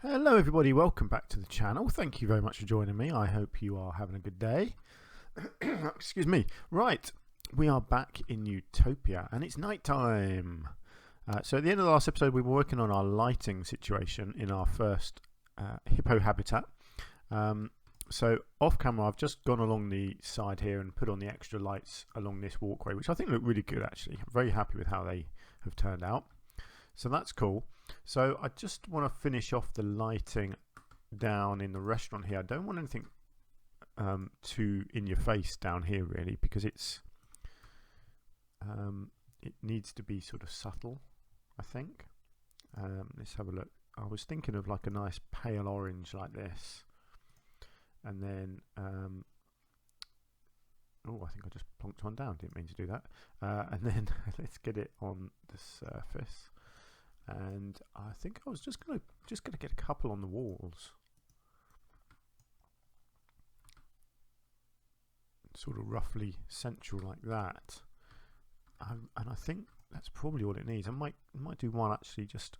Hello everybody, welcome back to the channel. Thank you very much for joining me. I hope you are having a good day. Excuse me. Right, we are back in Utopia and it's night time. So at the end of the last episode we were working on our lighting situation in our first hippo habitat. So off camera I've just gone along the side here and put on the extra lights along this walkway, which I think look really good actually. I'm very happy with how they have turned out. So that's cool. So I just want to finish off the lighting down in the restaurant here. I don't want anything too in your face down here really, because it needs to be sort of subtle, I think. Let's have a look. I was thinking of like a nice pale orange like this, and then oh, I think I just plonked one down, didn't mean to do that. And then let's get it on the surface. And I think I was just gonna get a couple on the walls, sort of roughly central like that. And I think that's probably all it needs. I might do one actually just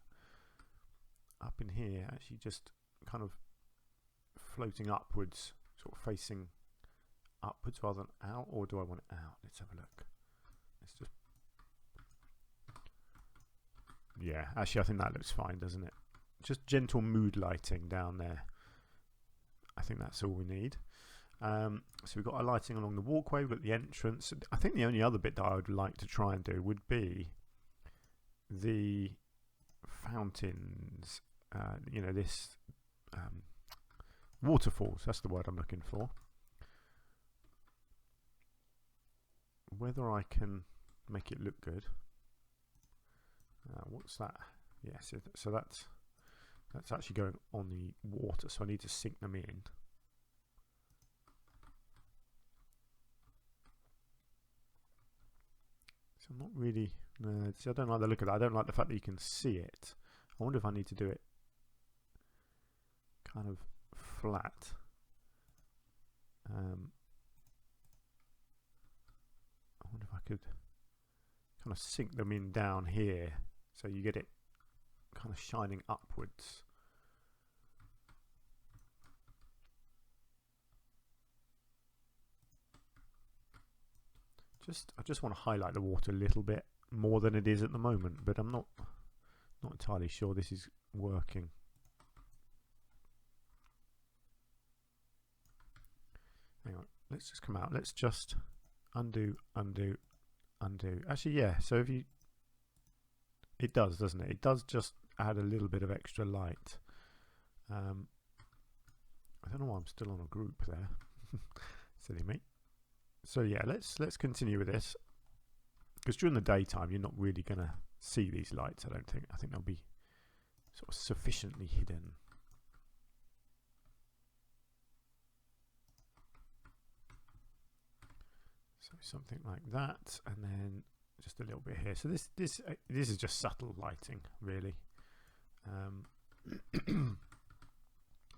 up in here, actually just kind of floating upwards, sort of facing upwards rather than out. Or do I want it out? Let's have a look. Let's just. Yeah, actually I think that looks fine, doesn't it? Just gentle mood lighting down there. I think that's all we need. So we've got our lighting along the walkway, we've got the entrance. I think the only other bit that I would like to try and do would be the fountains. You know, this waterfalls, that's the word I'm looking for. Whether I can make it look good. What's that? Yes, so that's actually going on the water, so I need to sink them in. So I'm not really. See, I don't like the look of that. I don't like the fact that you can see it. I wonder if I need to do it kind of flat. I wonder if I could kind of sink them in down here, so you get it kind of shining upwards. I just want to highlight the water a little bit more than it is at the moment, but I'm not entirely sure this is working. Hang on, let's just come out. Let's just undo. Actually, yeah, so if you, it does, doesn't it? It does just add a little bit of extra light. I don't know why I'm still on a group there. Silly me. So yeah, let's continue with this, because during the daytime you're not really going to see these lights, I don't think. I think they'll be sort of sufficiently hidden. So something like that, and then just a little bit here. So this is just subtle lighting, really.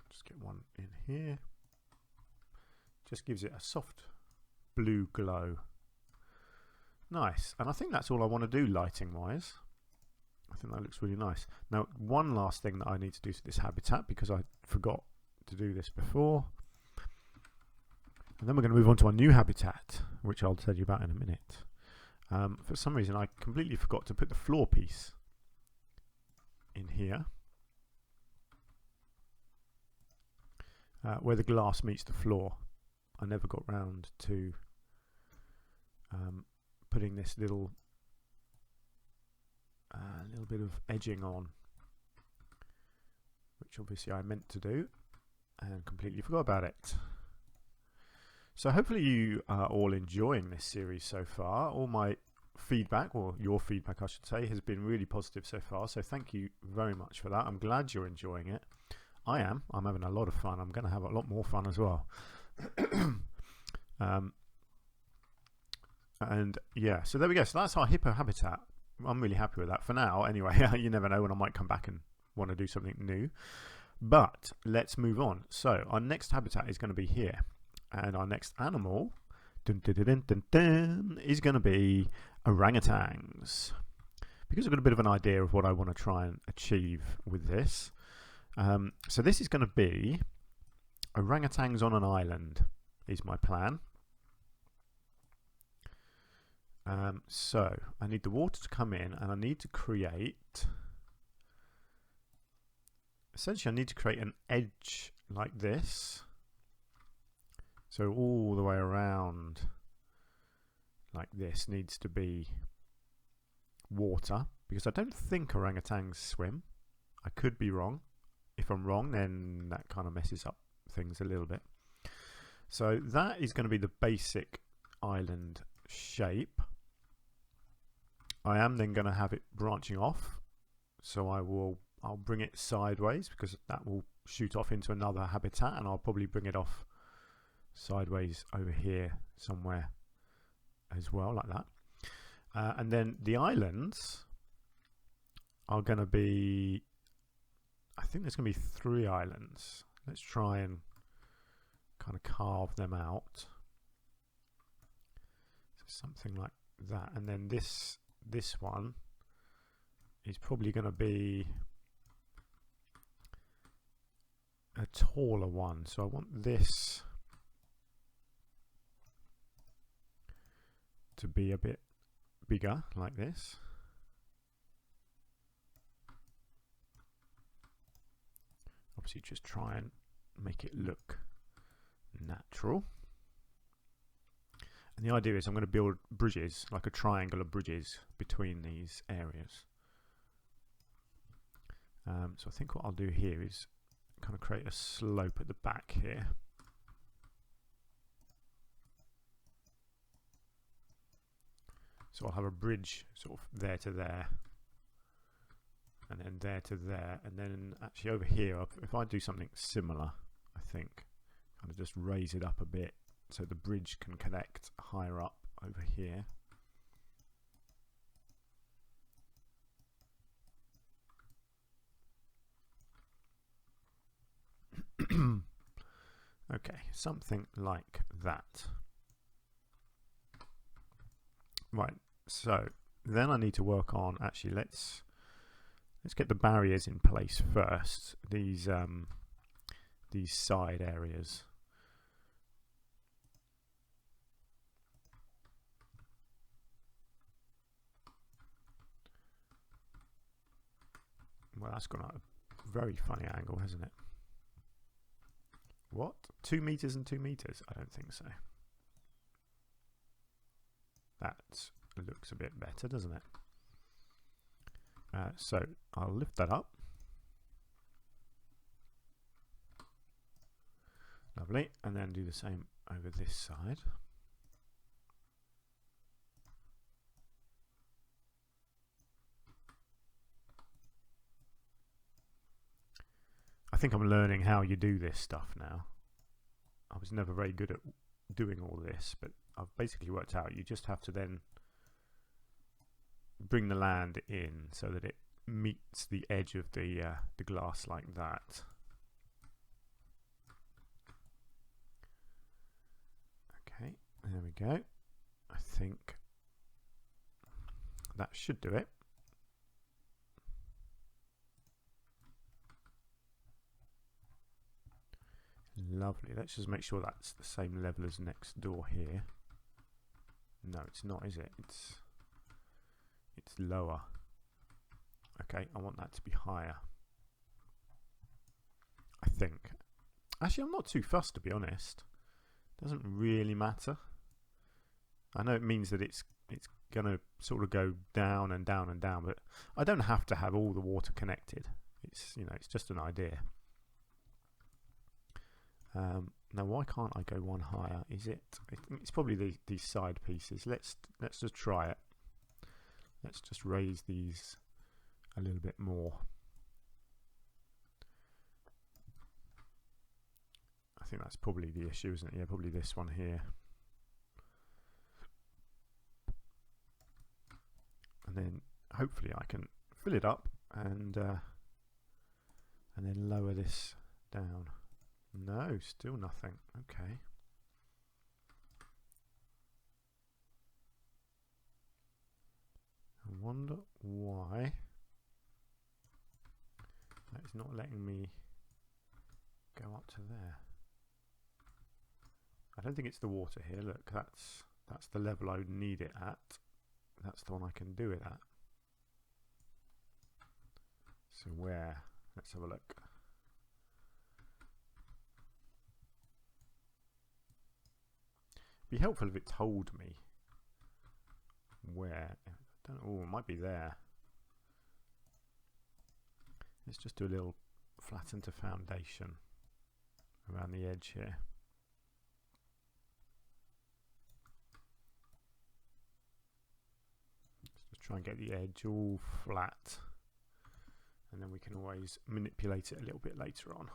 Just get one in here. Just gives it a soft blue glow. Nice. And I think that's all I want to do lighting wise. I think that looks really nice. Now, one last thing that I need to do to this habitat, because I forgot to do this before. And then we're going to move on to our new habitat, which I'll tell you about in a minute. For some reason, I completely forgot to put the floor piece in here, where the glass meets the floor. I never got round to putting this little bit of edging on, which obviously I meant to do and completely forgot about it. So hopefully you are all enjoying this series so far. All my feedback, or your feedback I should say, has been really positive so far, so thank you very much for that. I'm glad you're enjoying it. I am. I'm having a lot of fun. I'm going to have a lot more fun as well. And yeah, so there we go. So that's our hippo habitat. I'm really happy with that for now anyway. You never know when I might come back and want to do something new, but let's move on. So our next habitat is going to be here, and our next animal is going to be orangutans, because I've got a bit of an idea of what I want to try and achieve with this. So this is going to be orangutans on an island is my plan. So I need the water to come in, and I need to create, essentially I need to create an edge like this, so all the way around like this needs to be water, because I don't think orangutans swim. I could be wrong. If I'm wrong, then that kind of messes up things a little bit. So that is going to be the basic island shape. I am then going to have it branching off, so I'll bring it sideways, because that will shoot off into another habitat, and I'll probably bring it off sideways over here somewhere as well, like that. And then the islands are going to be, I think there's going to be 3 islands. Let's try and kind of carve them out. So something like that. And then this one is probably going to be a taller one. So I want this to be a bit bigger, like this. Obviously just try and make it look natural. And the idea is I'm going to build bridges, like a triangle of bridges between these areas. So I think what I'll do here is kind of create a slope at the back here. So I'll have a bridge sort of there to there, and then there to there, and then actually over here, if I do something similar, I think, kind of just raise it up a bit so the bridge can connect higher up over here. Okay, something like that. Right, so then I need to work on, actually let's get the barriers in place first, these side areas. Well, that's gone at a very funny angle, hasn't it? What? 2 meters and 2 meters? I don't think so. That looks a bit better, doesn't it? So I'll lift that up. Lovely. And then do the same over this side. I think I'm learning how you do this stuff now. I was never very good at doing all this, but I've basically worked out you just have to then bring the land in so that it meets the edge of the glass like that. Okay, there we go. I think that should do it. Lovely. Let's just make sure that's the same level as next door here. No, it's not, is it? It's lower. Okay, I want that to be higher, I think. Actually, I'm not too fussed, to be honest. Doesn't really matter. I know it means that it's gonna sort of go down and down and down, but I don't have to have all the water connected. It's, you know, it's just an idea. Now, why can't I go one higher? Is it? It's probably these side pieces. Let's just try it. Let's just raise these a little bit more. I think that's probably the issue, isn't it? Yeah, probably this one here. And then hopefully I can fill it up and then lower this down. No, still nothing. Okay. I wonder why that is not letting me go up to there. I don't think it's the water here. Look, that's the level I would need it at. That's the one I can do it at. So where? Let's have a look. It'd be helpful if it told me where. I don't know. Oh, it might be there. Let's just do a little flatten to foundation around the edge here. Let's just try and get the edge all flat, and then we can always manipulate it a little bit later on.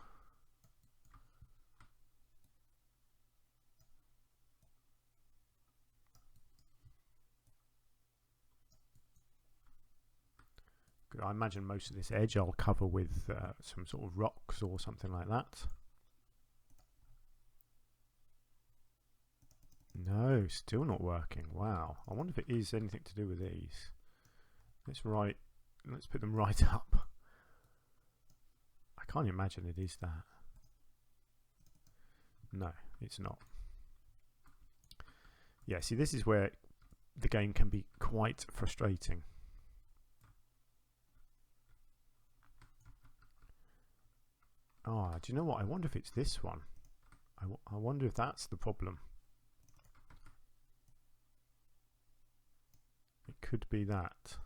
Good. I imagine most of this edge I'll cover with some sort of rocks or something like that. No, still not working. Wow. I wonder if it is anything to do with these. Let's put them right up. I can't imagine it is that. No, it's not. Yeah, see, this is where the game can be quite frustrating. Oh, do you know what? I wonder if it's this one. I wonder if that's the problem. It could be that.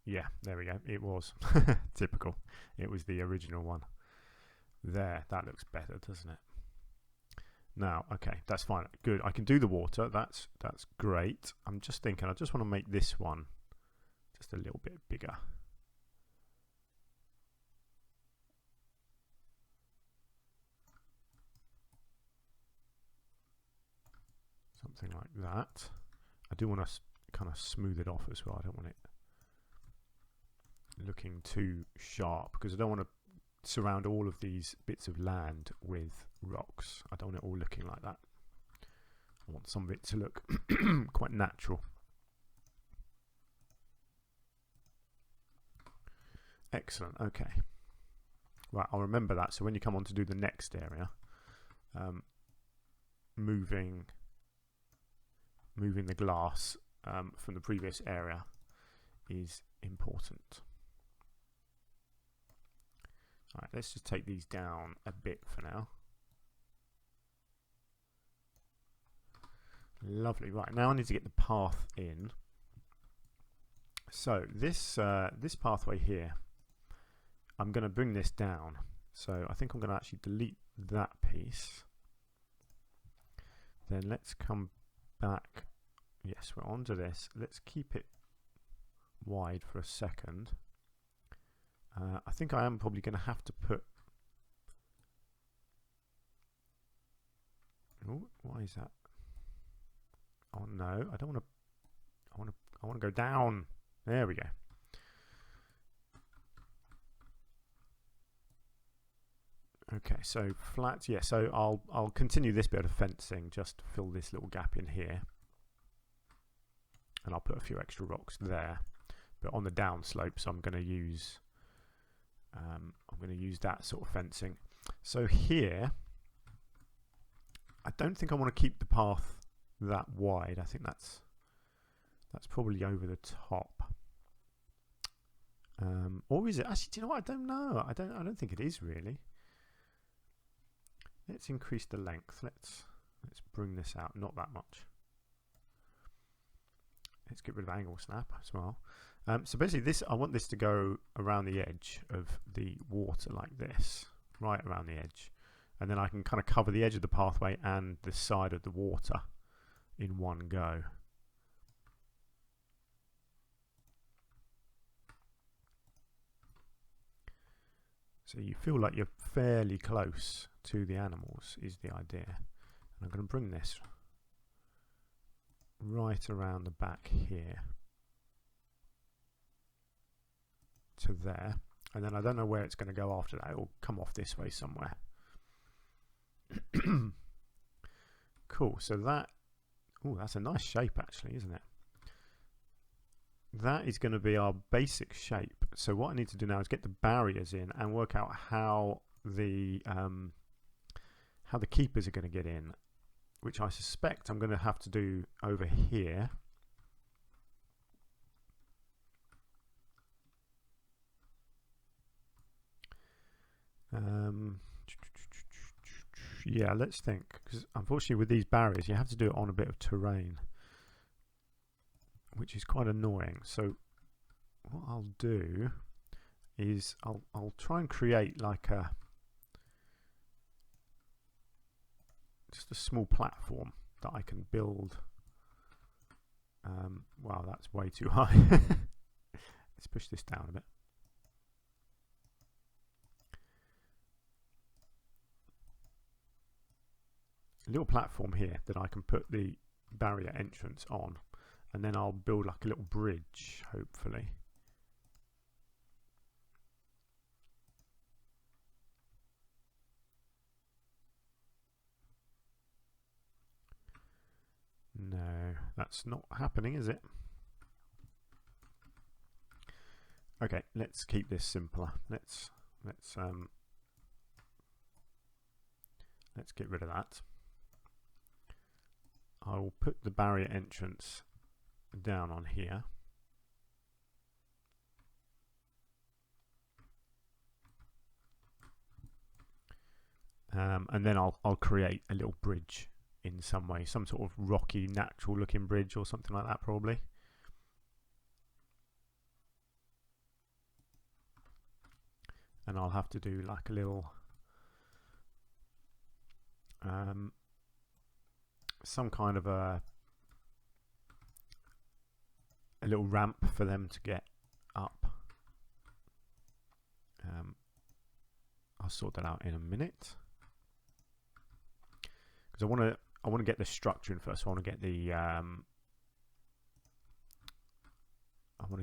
Yeah, there we go. It was. Typical. It was the original one. There, that looks better, doesn't it? Now, okay, that's fine. Good. I can do the water. That's great. I'm just thinking, I just want to make this one just a little bit bigger. Something like that. I do want to kind of smooth it off as well. I don't want it looking too sharp because I don't want to surround all of these bits of land with rocks. I don't want it all looking like that. I want some of it to look quite natural. Excellent. Okay. Right, I'll remember that. So when you come on to do the next area, moving the glass from the previous area is important. Alright, let's just take these down a bit for now. Lovely. Right, now I need to get the path in. So this pathway here, I'm going to bring this down. So I think I'm going to actually delete that piece. Then let's come back. Yes, we're onto this. Let's keep it wide for a second. I think I am probably going to have to put. Oh, why is that? Oh no, I don't want to. I want to go down. There we go. Okay, so flat. Yeah, so I'll continue this bit of fencing. Just fill this little gap in here, and I'll put a few extra rocks there. But on the down slopes, I'm going to use. That sort of fencing. So here, I don't think I want to keep the path that wide. I think that's probably over the top. Or is it? Actually, do you know what? I don't know. I don't think it is really. Let's increase the length. Let's bring this out. Not that much. Let's get rid of angle snap as well. So basically I want this to go around the edge of the water like this, right around the edge. And then I can kind of cover the edge of the pathway and the side of the water in one go. So you feel like you're fairly close to the animals is the idea. And I'm going to bring this right around the back here to there, and then I don't know where it's going to go after that. It will come off this way somewhere. Cool. So that's a nice shape actually, isn't it? that is going to be our basic shape. So what I need to do now is get the barriers in and work out how the keepers are going to get in, which I suspect I'm going to have to do over here. Yeah, let's think, because unfortunately with these barriers you have to do it on a bit of terrain, which is quite annoying. So what I'll do is I'll try and create like just a small platform that I can build. Wow, that's way too high. Let's push this down a bit. A little platform here that I can put the barrier entrance on, and then I'll build like a little bridge, hopefully. No, that's not happening, is it? Okay, let's keep this simpler. Let's get rid of that. I will put the barrier entrance down on here. And then I'll create a little bridge in some way, some sort of rocky, natural looking bridge or something like that, probably. And I'll have to do like a little some kind of a little ramp for them to get up. I'll sort that out in a minute, because I want to get the structure in first. So I want to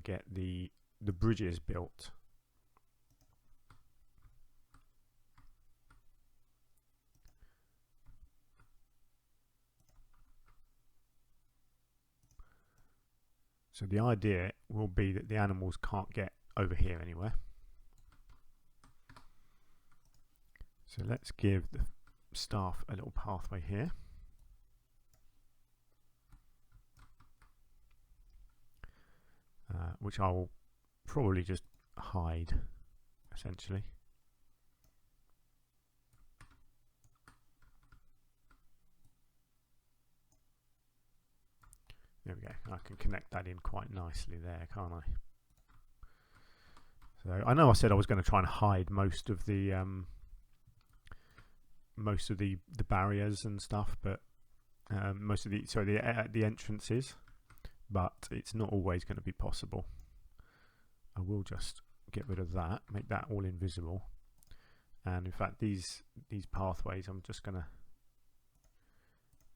get the bridges built. So the idea will be that the animals can't get over here anywhere. So let's give the staff a little pathway here. Which I will probably just hide, essentially. There we go. I can connect that in quite nicely there, can't I? So I know I said I was going to try and hide most of the barriers and stuff, but most of the entrances, but it's not always going to be possible. I will just get rid of that, make that all invisible, and in fact these pathways, I'm just going to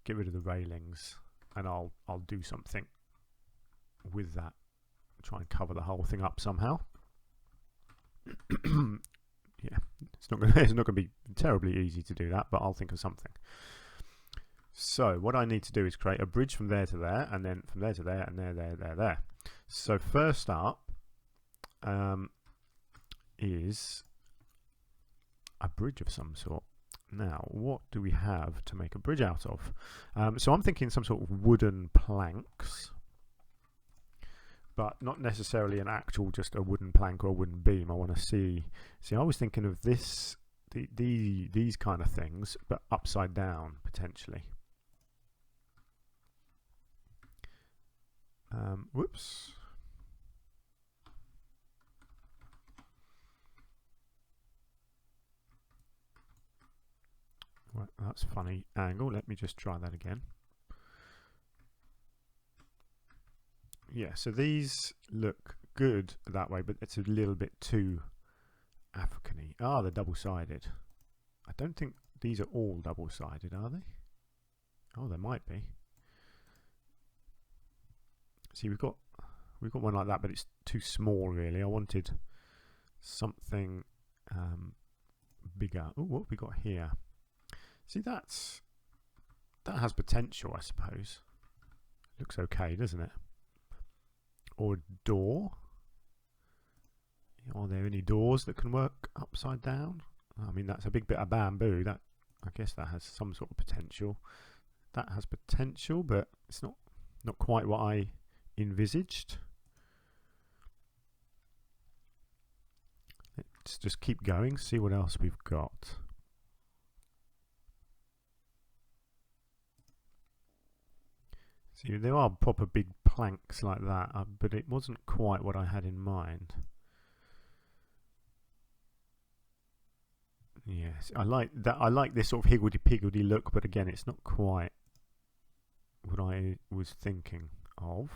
get rid of the railings, and I'll do something with that, try and cover the whole thing up somehow. Yeah, it's not going to be terribly easy to do that, but I'll think of something. So what I need to do is create a bridge from there to there, and then from there to there, and there. So first up is a bridge of some sort. Now, what do we have to make a bridge out of? So I'm thinking some sort of wooden planks, but not necessarily an actual just a wooden plank or a wooden beam. I want to see. I was thinking of these kind of things, but upside down potentially. Whoops. Well, that's a funny angle. Let me just try that again. Yeah, so these look good that way, but it's a little bit too African-y. Ah, they're double-sided. I don't think these are all double-sided, are they? Oh, they might be. See, we've got one like that, but it's too small, really. I wanted something bigger. Oh, what have we got here? See, that has potential, I suppose. Looks okay, doesn't it? or a door. Are there any doors that can work upside down? I mean, that's a big bit of bamboo. That, I guess that has some sort of potential. That has potential, but it's not quite what I envisaged. Let's just keep going, see what else we've got. See, there are proper big planks like that, but it wasn't quite what I had in mind. Yes, I like that. I like this sort of higgledy-piggledy look, but again, it's not quite what I was thinking of.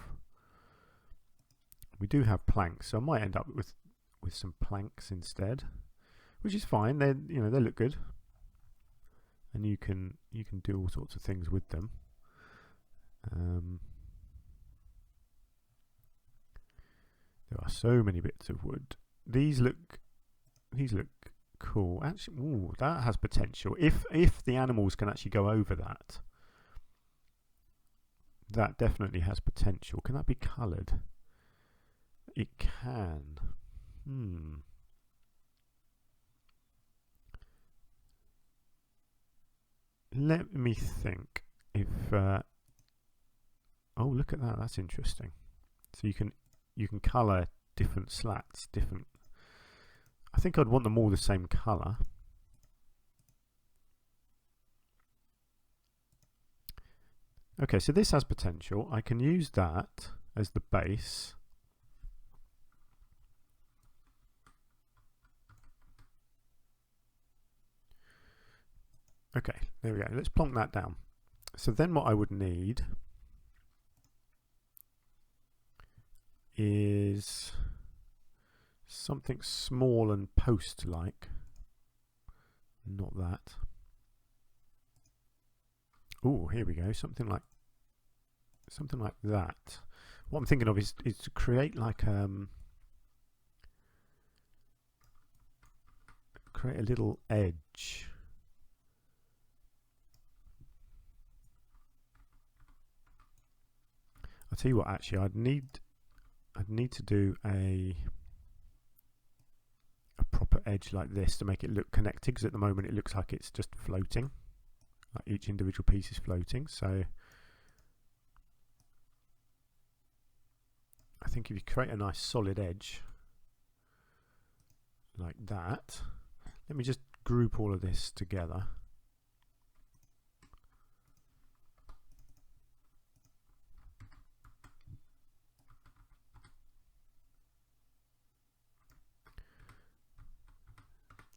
We do have planks, so I might end up with some planks instead, which is fine. They they look good, and you can do all sorts of things with them. There are so many bits of wood. These look cool. Actually, ooh, that has potential. If the animals can actually go over that, that definitely has potential. Can that be coloured? It can. Let me think. If oh, look at that. That's interesting. So you can colour different slats, different. I think I'd want them all the same colour. Okay, so this has potential. I can use that as the base. Okay, there we go. Let's plonk that down. So then what I would need is something small and post-like. Not that. Oh, here we go. Something like that. What I'm thinking of is to create like create a little edge. I'll tell you what. Actually, I'd need to do a proper edge like this to make it look connected, because at the moment it looks like it's just floating, like each individual piece is floating. So I think if you create a nice solid edge like that, let me just group all of this together.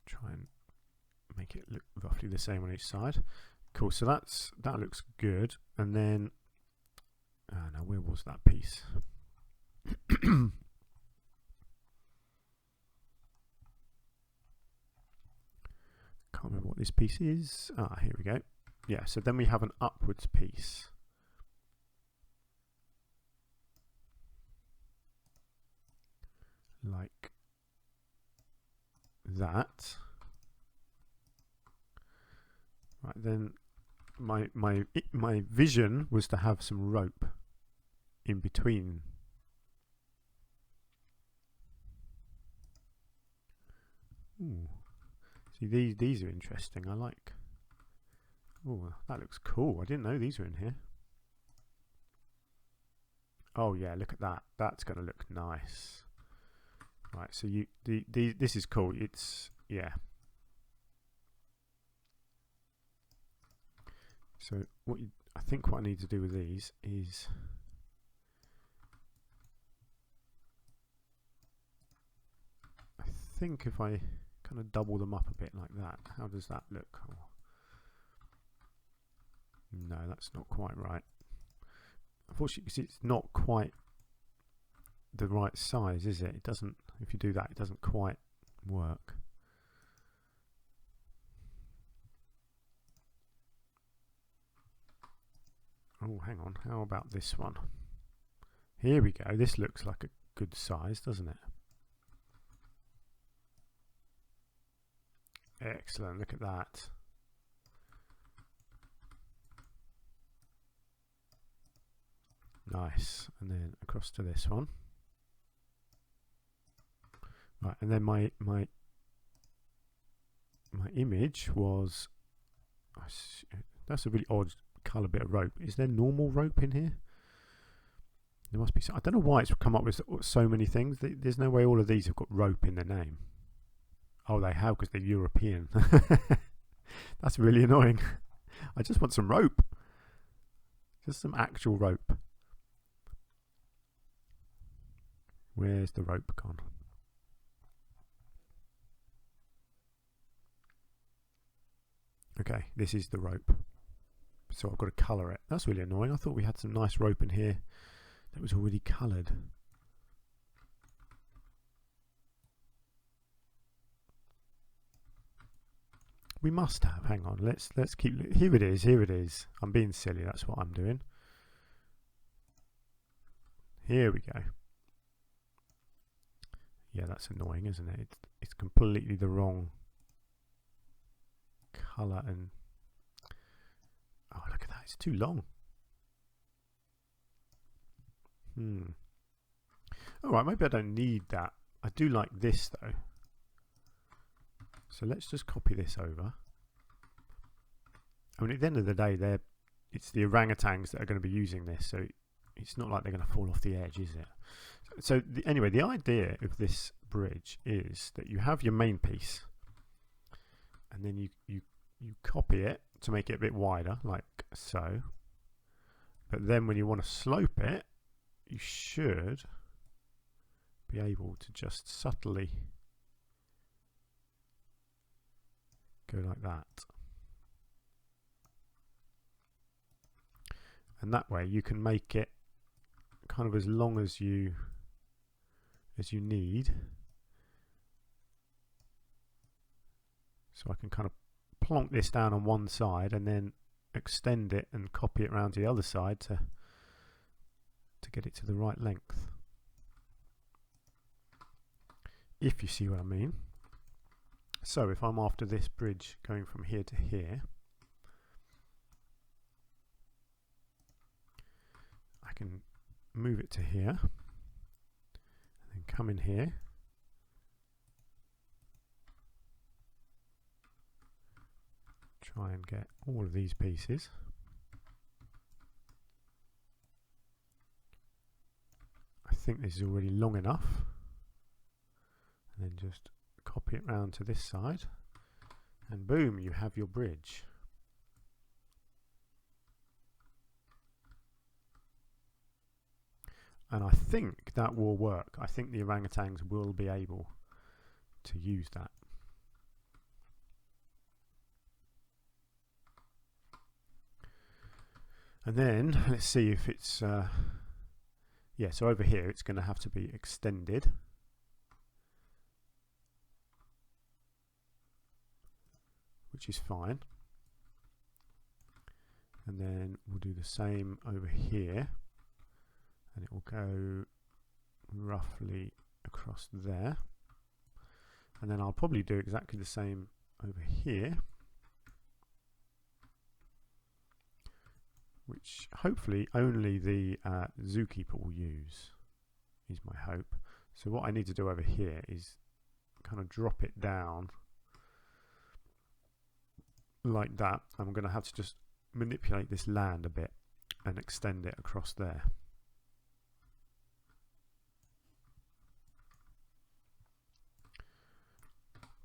Try and make it look roughly the same on each side. Cool, so that looks good. And then now where was that piece? Can't remember what this piece is. Ah, here we go. Yeah, so then we have an upwards piece. Like that. Right, then my vision was to have some rope in between. Ooh. See, these are interesting. I like. Oh, that looks cool. I didn't know these were in here. Oh yeah, look at that. That's going to look nice. Right, so this is cool. It's, yeah. So I think what I need to do with these is I think if I kind of double them up a bit like that, how does that look? Oh. No, that's not quite right. Unfortunately, because it's not quite the right size, is it? It doesn't, if you do that, it doesn't quite work. Oh, hang on. How about this one? Here we go. This looks like a good size, doesn't it? Excellent. Look at that. Nice. And then across to this one. Right, and then my image was, that's a really odd colour bit of rope. Is there normal rope in here? There must be. I don't know why it's come up with so many things. There's no way all of these have got rope in their name. Oh, they have because they're European. That's really annoying. I just want some rope. Just some actual rope. Where's the rope gone? Okay, this is the rope. So I've got to colour it. That's really annoying. I thought we had some nice rope in here that was already coloured. We must have. Hang on. Let's keep. Here it is. Here it is. I'm being silly. That's what I'm doing. Here we go. Yeah, that's annoying, isn't it? It's completely the wrong colour and. Oh, look at that. It's too long. Alright, maybe I don't need that. I do like this though. So let's just copy this over. I mean, at the end of the day, it's the orangutans that are going to be using this, so it's not like they're going to fall off the edge, is it? So anyway, the idea of this bridge is that you have your main piece, and then you copy it to make it a bit wider, like so. But then when you want to slope it, you should be able to just subtly go like that. And that way you can make it kind of as long as you need. So I can kind of plonk this down on one side and then extend it and copy it around to the other side to get it to the right length. If you see what I mean. So if I'm after this bridge going from here to here, I can move it to here and then come in here, try and get all of these pieces. I think this is already long enough, and then just copy it round to this side, and boom, you have your bridge. And I think that will work. I think the orangutans will be able to use that. And then let's see if it's yeah, so over here it's going to have to be extended. Which is fine. And then we'll do the same over here, and it will go roughly across there. And then I'll probably do exactly the same over here, which hopefully only the zookeeper will use, is my hope. So what I need to do over here is kind of drop it down like that. I'm going to have to just manipulate this land a bit and extend it across there.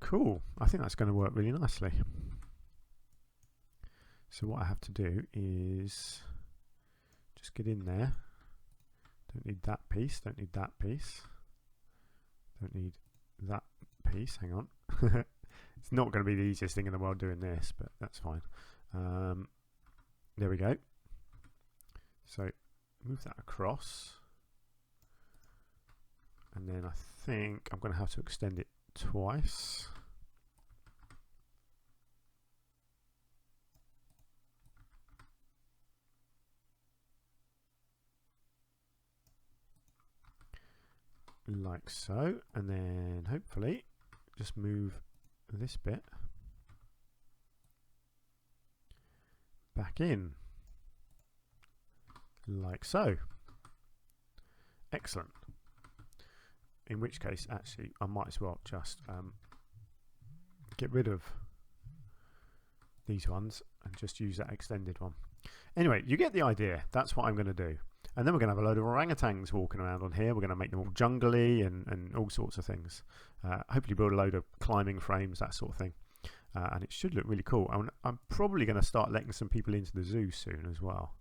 Cool. I think that's going to work really nicely. So what I have to do is just get in there. Don't need that piece, don't need that piece, don't need that piece. Hang on. It's not going to be the easiest thing in the world doing this, but that's fine. There we go. So move that across, and then I think I'm going to have to extend it twice. Like so, and then hopefully just move this bit back in like so. Excellent. in which case actually I might as well just get rid of these ones and just use that extended one. Anyway, you get the idea. That's what I'm going to do. And then we're going to have a load of orangutans walking around on here. We're going to make them all jungly and all sorts of things. Hopefully build a load of climbing frames, that sort of thing. And it should look really cool. I'm probably going to start letting some people into the zoo soon as well.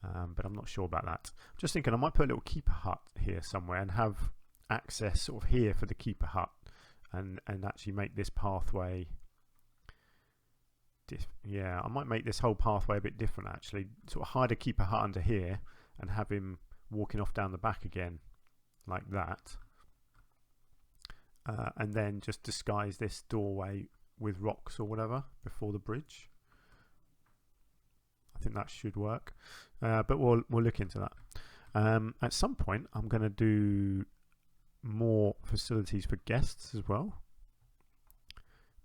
But I'm not sure about that. I'm just thinking I might put a little keeper hut here somewhere and have access sort of here for the keeper hut and actually make this pathway... Yeah, I might make this whole pathway a bit different actually. Sort of hide a keeper hut under here and have him walking off down the back again like that. And then just disguise this doorway with rocks or whatever before the bridge. I think that should work. But we'll look into that. At some point I'm going to do more facilities for guests as well.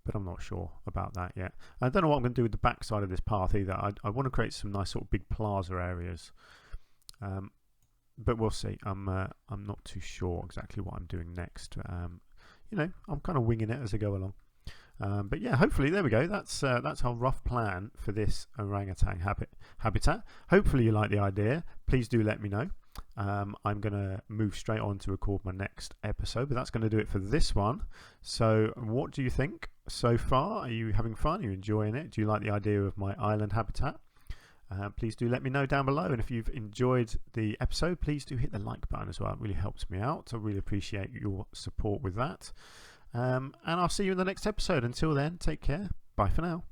But I'm not sure about that yet. I don't know what I'm going to do with the back side of this path either. I want to create some nice sort of big plaza areas. But we'll see. I'm not too sure exactly what I'm doing next. You know, I'm kind of winging it as I go along. But yeah, hopefully, there we go. That's our rough plan for this orangutan habitat. Hopefully you like the idea. Please do let me know. I'm going to move straight on to record my next episode, but that's going to do it for this one. So what do you think so far? Are you having fun? Are you enjoying it? Do you like the idea of my island habitat? Please do let me know down below, and if you've enjoyed the episode, please do hit the like button as well. It really helps me out. I really appreciate your support with that. And I'll see you in the next episode. Until then, take care. Bye for now.